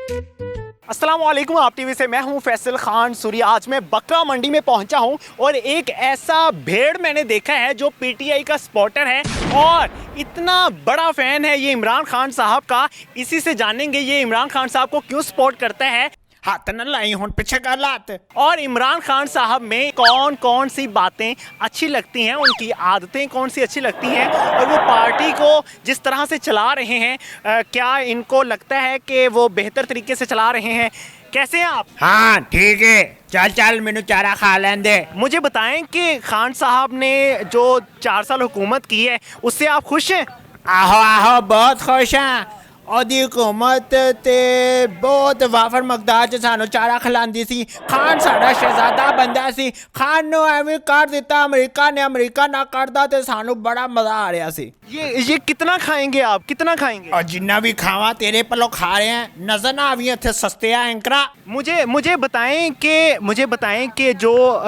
अस्सलाम वालेकुम, आप टीवी से मैं हूं फैसल खान सूरी। आज मैं बकरा मंडी में पहुंचा हूं और एक ऐसा भेड़ मैंने देखा है जो पीटीआई का सपोर्टर है और इतना बड़ा फ़ैन है ये इमरान खान साहब का। इसी से जानेंगे ये इमरान खान साहब को क्यों सपोर्ट करता है। हाथ न लाई हूं पीछे कर लात। और इमरान खान साहब में कौन कौन सी बातें अच्छी लगती हैं, उनकी आदतें कौन सी अच्छी लगती हैं और वो पार्टी को जिस तरह से चला रहे हैं क्या इनको लगता है कि वो बेहतर तरीके से चला रहे हैं। कैसे हैं आप? हाँ ठीक है, चल चल मैनू चारा खा लें दे। मुझे बताएं कि खान साहब ने जो 4 साल हुकूमत की है उससे आप खुश हैं? आहो आहो बहुत खुश हैं। ओदी हुकूमत ते बहुत वाफर मकदार च सानू चारा खिलांदी सी। खान साड़ा शहजादा बंदा सी। खान नु एवें कर दिता अमरीका ने, अमरीका ना करदा ते सानू बड़ा मजा आ रहा सी। ये कितना खाएंगे आप, कितना खाएंगे? और जिन्ना भी खावा तेरे पलो खा रहे हैं, नजर ना आवी इत्थे सस्ते आ एंकरा। मुझे बताएं कि जो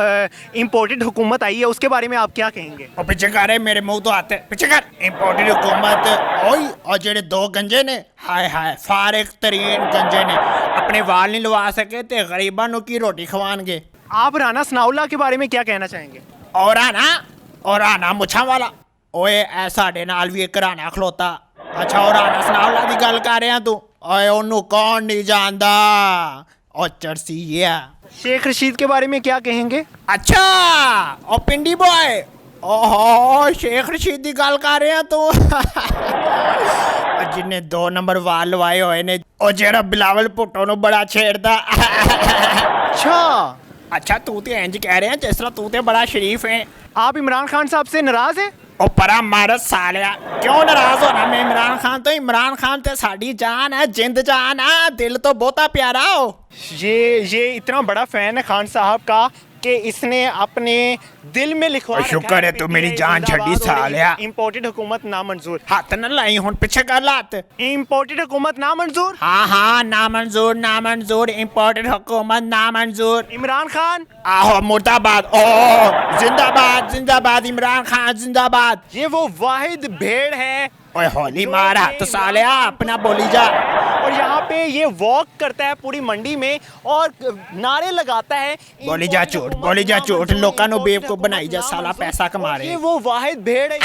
इम्पोर्टेड हुकूमत आई है उसके बारे में आप क्या कहेंगे? और पीछे कर रहे मेरे मुंह तो आते पीछे कर। इम्पोर्टेड हुकूमत ओई और जेडे 2 गंजे ने, हाय हाय फारिग तरीन गंजे ने, अपने वाल नहीं लवा सके ते गरीबां नु की रोटी खवानगे। आप राना सनाउल्लाह के बारे में क्या कहना चाहेंगे? और आना मुछा वाला ओए ऐ साडे नाल भी एक राना खलोता। अच्छा और राना सनाउल्लाह दी गल कर रहे हैं तू? ओए ओनू कौन नहीं जानदा, ओ चरसी है। शेख रशीद के बारे में क्या कहेंगे? अच्छा ओ पिंडी बॉय, ओहो शेख रशीद दी गल कर रहे हैं तू? जिन्हें 2 नंबर वाल लवाए हुए ने, ओ जेड़ा बिलावल भुट्टो नु बड़ा छेड़दा। अच्छा तू ते इंज कह रहे हैं जिस तरह तू ते बड़ा शरीफ है। आप इमरान खान साहब से नाराज हैं? ओ परा मारत सालिया, क्यों नाराज होना मैं इमरान खान तो? इमरान खान ते साडी जान है, जिंद जान है, दिल तो बहुता प्यारा हो। ये इतना बड़ा फैन है खान साहब का कि इसने अपने दिल में लिखवा रखा है। शुक्र है तू मेरी जान छड़ी सालिया। इम्पोर्टेड हुकूमत नामंजूर। हाथ न लाई हुन पीछे कर लात। इम्पोर्टेड हुकूमत नामंजूर। हाँ नामंजूर नामंजूर, इम्पोर्टेड हुकूमत नामंजूर। इमरान खान आहो मुर्दाबाद, ओ जिंदाबाद जिंदाबाद, इमरान खान जिंदाबाद। ये वो वाहिद भेड़ है। ओए होली मार हाथ सालिया, अपना बोली जा। और यहाँ पे ये वॉक करता है पूरी मंडी में और नारे लगाता है। बोली जा झूठ, बोली जा झूठ, लोकां नु बेवकूफ बनाई जा साला, पैसा कमा रहे। ये वो वाहिद भेड़ है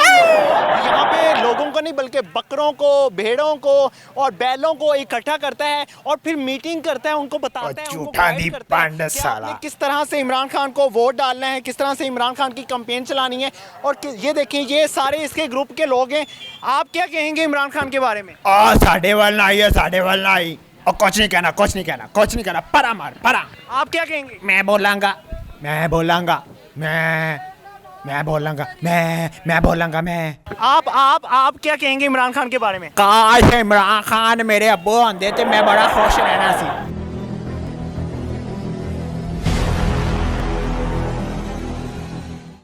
यहाँ पे लोगों को नहीं बल्कि बकरों को, भेड़ों को और बैलों को इकट्ठा करता है और फिर मीटिंग करता है, उनको बताता है, उनको गाइड करता है कि आपने किस तरह से इमरान खान को वोट डालना है, किस तरह से इमरान खान की कैंपेन चलानी है। और ये देखें ये सारे इसके ग्रुप के लोग हैं। आप क्या कहेंगे इमरान खान के बारे में? साढ़े वाल ना आई है, साढ़े वाल ना आई। और कुछ नहीं कहना, कुछ नहीं कहना, कुछ नहीं कहना, परा मार परा। आप क्या कहेंगे? मैं बोलांगा मैं आप क्या कहेंगे इमरान खान के बारे में? काश इमरान खान मेरे अब्बू होंदे ते मैं बड़ा खुश रहना सी।